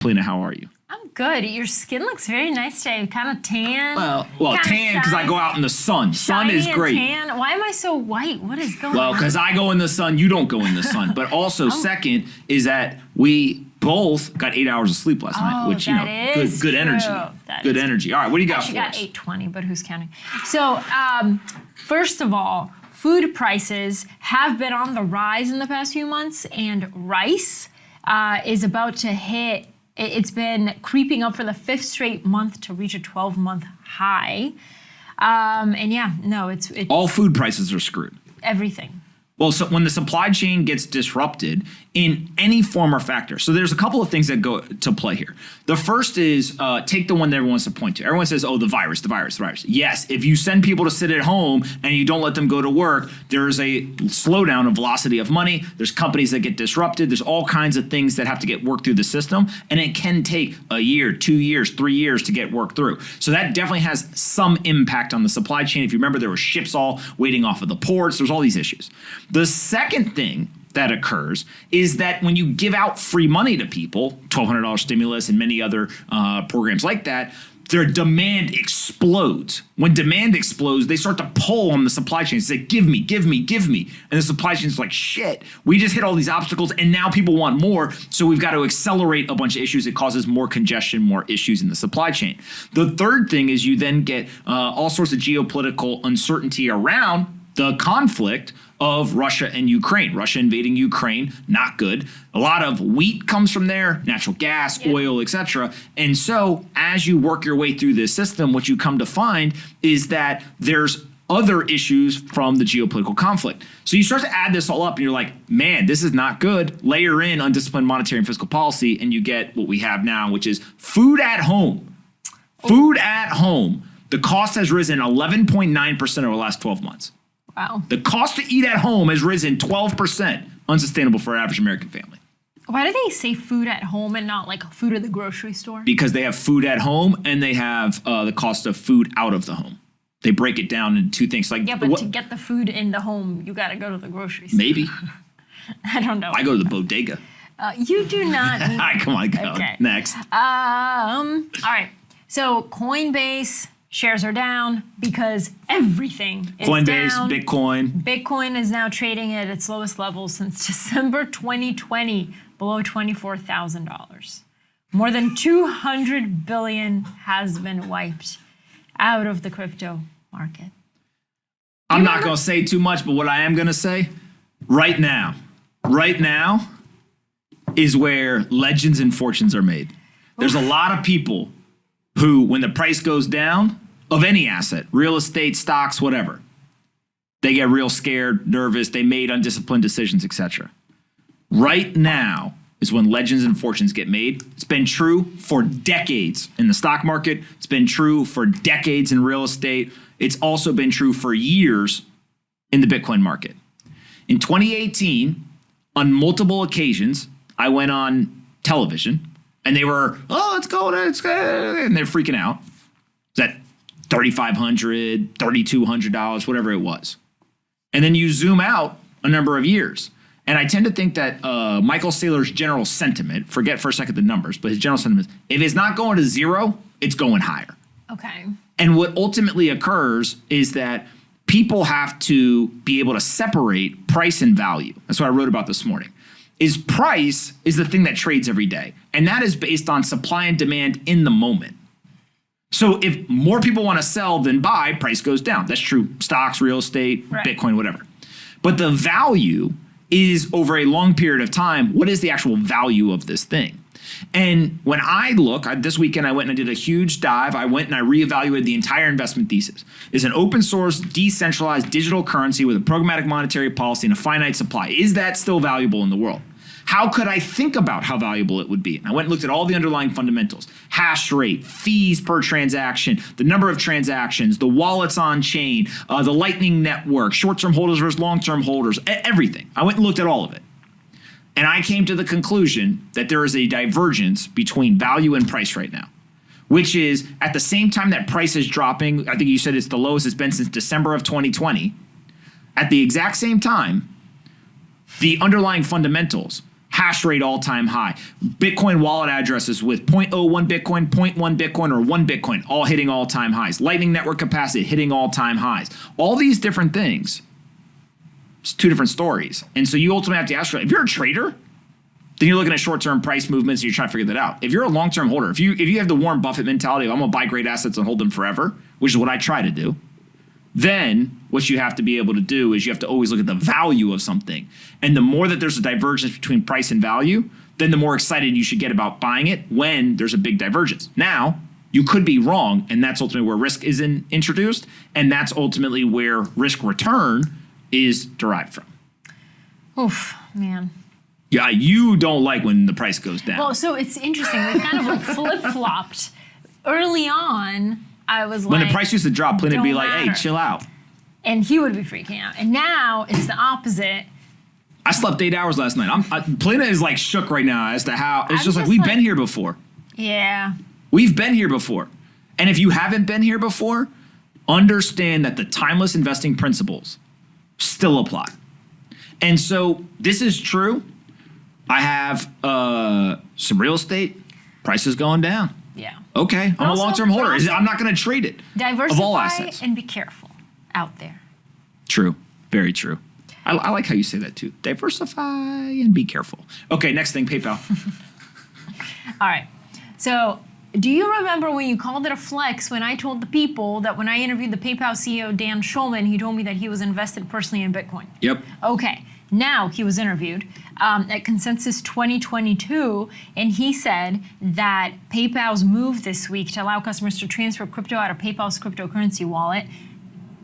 Pompliano, how are you? I'm good. Your skin looks very nice today. Kind of tan. Well, tan because I go out in the sun. Sun is great. Tan. Why am I so white? What is going on? Well, because I go in the sun, you don't go in the sun. But also, second is that we both got 8 hours of sleep last night, which good energy. Good energy. All right, what do you got for us? I got 8:20, but who's counting? So, first of all, food prices have been on the rise in the past few months, and rice is about to hit. It's been creeping up for the 5th straight month to reach a 12-month high. And yeah, no, it's all food prices are screwed. Everything. Well, so when the supply chain gets disrupted in any form or factor, so there's a couple of things that go to play here. The first is take the one that everyone wants to point to. Everyone says, oh, the virus. Yes, if you send people to sit at home and you don't let them go to work, there's a slowdown of velocity of money. There's companies that get disrupted. There's all kinds of things that have to get worked through the system. And it can take a year, 2 years, 3 years to get worked through. So that definitely has some impact on the supply chain. If you remember, there were ships all waiting off of the ports. There's all these issues. The second thing that occurs is that when you give out free money to people, $1,200 stimulus and many other programs like that, their demand explodes. When demand explodes, they start to pull on the supply chain. They say, give me, give me, give me. And the supply chain is like, shit, we just hit all these obstacles and now people want more. So we've got to accelerate a bunch of issues. It causes more congestion, more issues in the supply chain. The third thing is you then get all sorts of geopolitical uncertainty around the conflict of Russia and Ukraine. Russia invading Ukraine, not good. A lot of wheat comes from there, natural gas, oil, etc. And so as you work your way through this system, what you come to find is that there's other issues from the geopolitical conflict. So you start to add this all up and you're like, man, this is not good. Layer in undisciplined monetary and fiscal policy and you get what we have now, which is food at home. Food at home. The cost has risen 11.9% over the last 12 months. Wow. The cost to eat at home has risen 12%, unsustainable for an average American family. Why do they say food at home and not like food at the grocery store? Because they have food at home and they have the cost of food out of the home. They break it down into two things. Like, yeah, but to get the food in the home, you got to go to the grocery store. Maybe. I don't know. I go to the bodega. You do not. Come on, go. Okay. Next. All right. So Coinbase shares are down because everything is Coinbase, down. Bitcoin is now trading at its lowest level since December 2020, below $24,000. More than 200 billion has been wiped out of the crypto market. I'm not going to say too much, but what I am going to say right now is where legends and fortunes are made. There's a lot of people who, when the price goes down of any asset, real estate, stocks, whatever, they get real scared, nervous, they made undisciplined decisions, etc. Right now is when legends and fortunes get made. It's been true for decades in the stock market. It's been true for decades in real estate. It's also been true for years in the Bitcoin market. In 2018, on multiple occasions, I went on television and they were, oh, it's going, and they're freaking out. Is that $3,500, $3,200, whatever it was. And then you zoom out a number of years. And I tend to think that Michael Saylor's general sentiment, forget for a second the numbers, but his general sentiment is, if it's not going to zero, it's going higher. Okay. And what ultimately occurs is that people have to be able to separate price and value. That's what I wrote about this morning. Is price is the thing that trades every day. And that is based on supply and demand in the moment. So if more people want to sell than buy, price goes down. That's true. Stocks, real estate, right, Bitcoin, whatever. But the value is over a long period of time. What is the actual value of this thing? And when I look, this weekend I went and I did a huge dive. I went and I reevaluated the entire investment thesis. It's an open source, decentralized digital currency with a programmatic monetary policy and a finite supply. Is that still valuable in the world? How could I think about how valuable it would be? And I went and looked at all the underlying fundamentals: hash rate, fees per transaction, the number of transactions, the wallets on chain, the Lightning Network, short-term holders versus long-term holders, everything. I went and looked at all of it. And I came to the conclusion that there is a divergence between value and price right now, which is at the same time that price is dropping. I think you said it's the lowest it's been since December of 2020. At the exact same time, the underlying fundamentals, hash rate all-time high, Bitcoin wallet addresses with 0.01 Bitcoin, 0.1 Bitcoin, or 1 Bitcoin, all hitting all-time highs, Lightning Network capacity hitting all-time highs. All these different things, it's two different stories. And so you ultimately have to ask, if you're a trader, then you're looking at short-term price movements and you're trying to figure that out. If you're a long-term holder, if you have the Warren Buffett mentality of I'm going to buy great assets and hold them forever, which is what I try to do, then what you have to be able to do is you have to always look at the value of something. And the more that there's a divergence between price and value, then the more excited you should get about buying it when there's a big divergence. Now, you could be wrong, and that's ultimately where risk is introduced, and that's ultimately where risk return is derived from. Oof, man. Yeah, you don't like when the price goes down. Well, so it's interesting. We kind of like flip-flopped. Early on, I was when like, the price used to drop, Pliny would be don't like, hey, matter. chill out. And he would be freaking out. And now it's the opposite. I slept 8 hours last night. Plina is like shook right now as to how, it's I'm just like, just we've like- been here before. Yeah. We've been here before. And if you haven't been here before, understand that the timeless investing principles still apply. And so this is true. I have some real estate, prices going down. Yeah. Okay, I'm a also- long-term holder. also- I'm not going to trade it. Diversify Of all assets. and be careful out there. True, very true. I like how you say that too. Diversify and be careful. Okay, next thing, PayPal. All right. So, do you remember when you called it a flex when I told the people that when I interviewed the PayPal CEO, Dan Schulman, he told me that he was invested personally in Bitcoin? Yep. Okay. Now he was interviewed at Consensus 2022, and he said that PayPal's move this week to allow customers to transfer crypto out of PayPal's cryptocurrency wallet,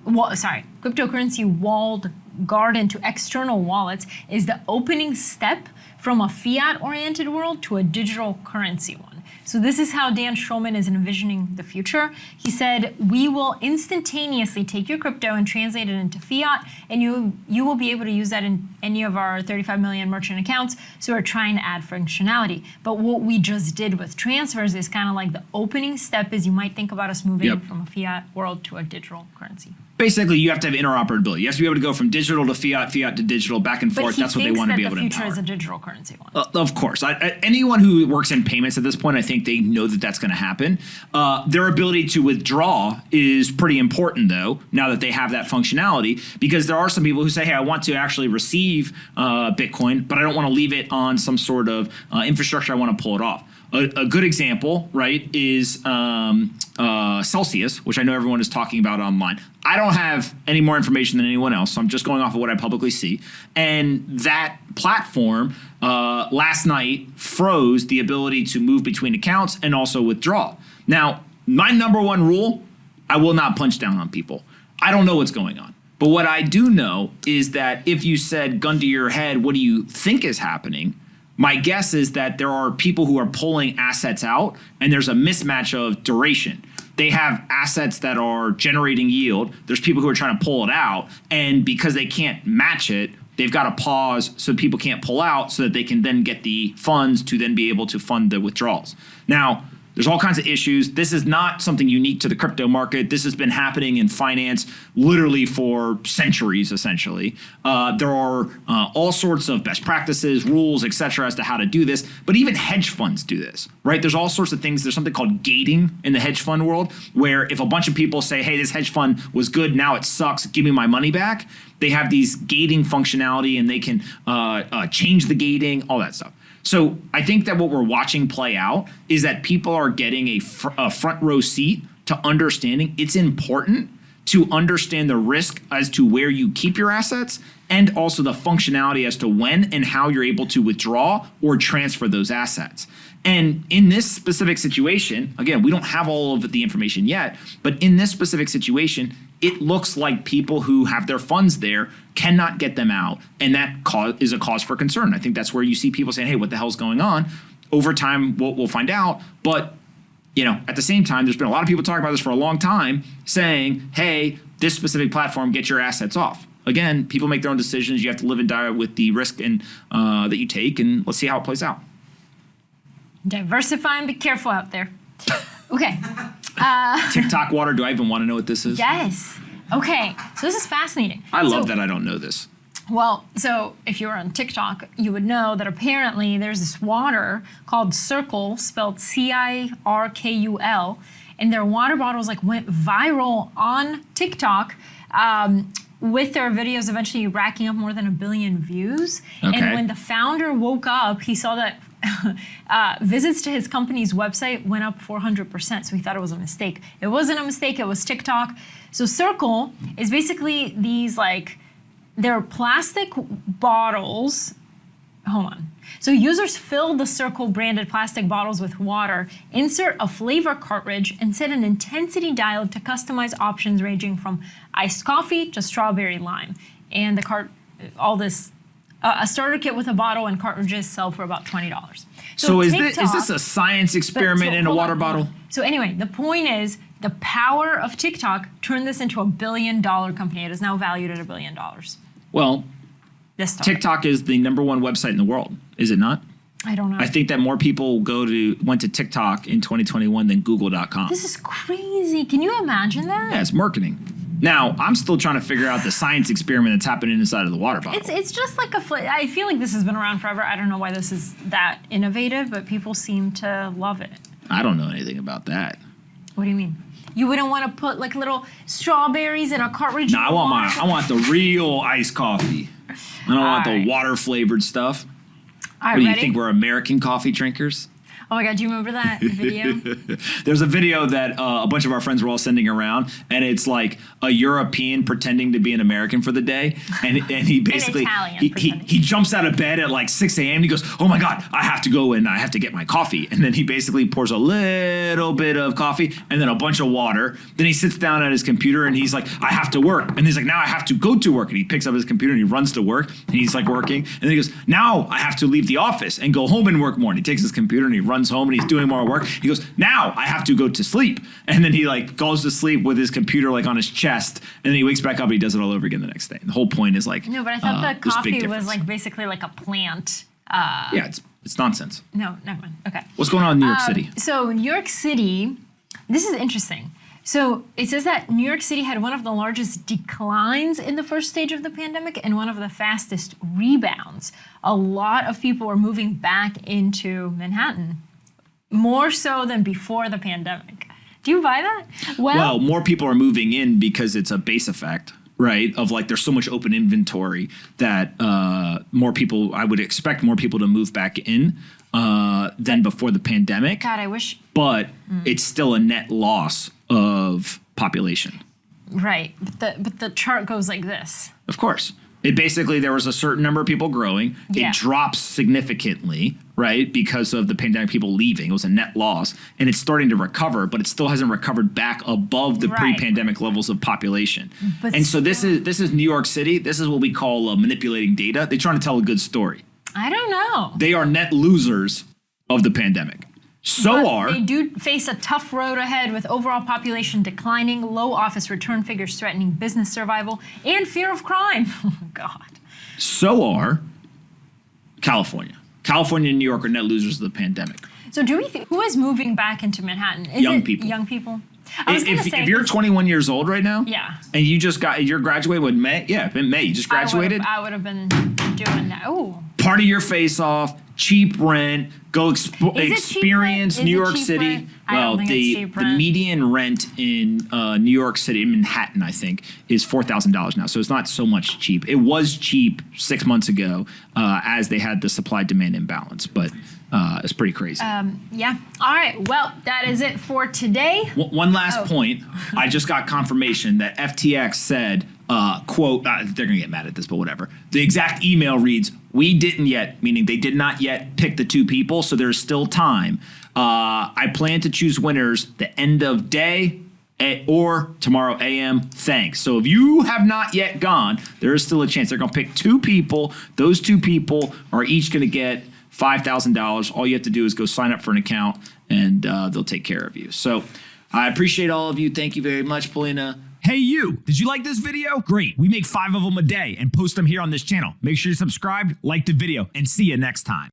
cryptocurrency walled garden to external wallets is the opening step from a fiat-oriented world to a digital currency one. So this is how Dan Schulman is envisioning the future. He said, we will instantaneously take your crypto and translate it into fiat, and you will be able to use that in any of our 35 million merchant accounts. So we're trying to add functionality. But what we just did with transfers is kind of like the opening step is you might think about us moving Yep. from a fiat world to a digital currency. Basically, you have to have interoperability. You have to be able to go from digital to fiat, fiat to digital, back and But forth. he That's what they thinks want to that be able the to future empower. is a digital currency one. Of course. Anyone who works in payments at this point, I think they know that that's going to happen. Their ability to withdraw is pretty important, though, now that they have that functionality, because there are some people who say, hey, I want to actually receive Bitcoin, but I don't want to leave it on some sort of infrastructure. I want to pull it off. A good example, right, is Celsius, which I know everyone is talking about online. I don't have any more information than anyone else, so I'm just going off of what I publicly see. And that platform last night froze the ability to move between accounts and also withdraw. Now, my number one rule, I will not punch down on people. I don't know what's going on. But what I do know is that if you said, gun to your head, what do you think is happening? My guess is that there are people who are pulling assets out, and there's a mismatch of duration. They have assets that are generating yield. There's people who are trying to pull it out, and because they can't match it, they've got to pause so people can't pull out so that they can then get the funds to then be able to fund the withdrawals. Now, there's all kinds of issues. This is not something unique to the crypto market. This has been happening in finance literally for centuries, essentially. There are all sorts of best practices, rules, et cetera, as to how to do this. But even hedge funds do this, right? There's all sorts of things. There's something called gating in the hedge fund world, where if a bunch of people say, hey, this hedge fund was good, now it sucks, give me my money back, they have these gating functionality, and they can change the gating, all that stuff. So I think that what we're watching play out is that people are getting a front row seat to understanding it's important to understand the risk as to where you keep your assets and also the functionality as to when and how you're able to withdraw or transfer those assets. And in this specific situation, again, we don't have all of the information yet, but in this specific situation, it looks like people who have their funds there cannot get them out. And that is a cause for concern. I think that's where you see people saying, hey, what the hell's going on? Over time, we'll find out. But at the same time, there's been a lot of people talking about this for a long time saying, hey, this specific platform, get your assets off. Again, people make their own decisions. You have to live and die with the risk and that you take, and let's see how it plays out. Diversify and be careful out there. Okay. TikTok water, do I even want to know what this is? Yes. Okay. So this is fascinating. I love that I don't know this. Well, so if you were on TikTok, you would know that apparently there's this water called Circle, spelled Cirkul, and their water bottles like went viral on TikTok. With their videos eventually racking up more than 1 billion views. Okay. And when the founder woke up, he saw that visits to his company's website went up 400%. So he thought it was a mistake. It wasn't a mistake, it was TikTok. So Circle is basically these like, they're plastic bottles. Hold on. So users fill the Circle branded plastic bottles with water, insert a flavor cartridge, and set an intensity dial to customize options ranging from iced coffee to strawberry lime. And a starter kit with a bottle and cartridges sell for about $20. So is this a science experiment in a water bottle? So anyway, the point is the power of TikTok turned this into $1 billion company. It is now valued at $1 billion. Well, TikTok is the #1 website in the world, is it not? I don't know. I think that more people went to TikTok in 2021 than Google.com. This is crazy. Can you imagine that? Yeah, it's marketing. Now, I'm still trying to figure out the science experiment that's happening inside of the water bottle. It's just like I feel like this has been around forever. I don't know why this is that innovative, but people seem to love it. I don't know anything about that. What do you mean? You wouldn't want to put like little strawberries in a cartridge? No, I want the real iced coffee. I don't want the water flavored stuff. All right, what do you ready? think? We're American coffee drinkers? Oh my God, do you remember that video? There's a video that a bunch of our friends were all sending around, and it's like a European pretending to be an American for the day, and he basically he jumps out of bed at like 6 a.m. and he goes, "Oh my God, I have to go and I have to get my coffee," and then he basically pours a little bit of coffee and then a bunch of water. Then he sits down at his computer and he's like, "I have to work," and he's like, "Now I have to go to work," and he picks up his computer and he runs to work and he's like working, and then he goes, "Now I have to leave the office and go home and work more," and he takes his computer and he runs home and he's doing more work. He goes, "Now I have to go to sleep," and then he like goes to sleep with his computer like on his chest, and then he wakes back up and he does it all over again the next day. And the whole point is like, no, but I thought the coffee was like basically like a plant. Yeah, it's nonsense. No, never mind. Okay. What's going on in New York City? So New York City, this is interesting. So it says that New York City had one of the largest declines in the first stage of the pandemic and one of the fastest rebounds. A lot of people are moving back into Manhattan, more so than before the pandemic. Do you buy that? Well, more people are moving in because it's a base effect, right? Of like there's so much open inventory that more people, I would expect more people to move back in than before the pandemic. God, I wish. But it's still a net loss of population. Right, but the chart goes like this. Of course. It basically, there was a certain number of people growing. Yeah. It drops significantly, right? Because of the pandemic, people leaving. It was a net loss. And it's starting to recover, but it still hasn't recovered back above the pre-pandemic levels of population. But and so this is New York City. This is what we call manipulating data. They're trying to tell a good story. I don't know. They are net losers of the pandemic. They do face a tough road ahead with overall population declining, low office return figures threatening business survival, and fear of crime. Oh, God. So are California. California and New York are net losers of the pandemic. So do we think, who is moving back into Manhattan? Is young it people. Young people? If you're 21 years old right now, yeah, and you're graduating with May, in May, you just graduated. I would have been doing that. Ooh. Party your face off, cheap rent, go experience New York City. Well, the median rent in New York City, in Manhattan, I think, is $4,000 now. So it's not so much cheap. It was cheap 6 months ago as they had the supply-demand imbalance, but it's pretty crazy. Yeah. All right. Well, that is it for today. One last point. I just got confirmation that FTX said, quote, they're going to get mad at this, but whatever. The exact email reads, "We didn't yet," meaning they did not yet pick the two people, so there's still time. I plan to choose winners the end of day or tomorrow AM. Thanks. So if you have not yet gone, there is still a chance. They're going to pick two people. Those two people are each going to get $5,000. All you have to do is go sign up for an account, and they'll take care of you. So I appreciate all of you. Thank you very much, Paulina. Hey you, did you like this video? Great, we make 5 of them a day and post them here on this channel. Make sure you're subscribed, like the video, and see you next time.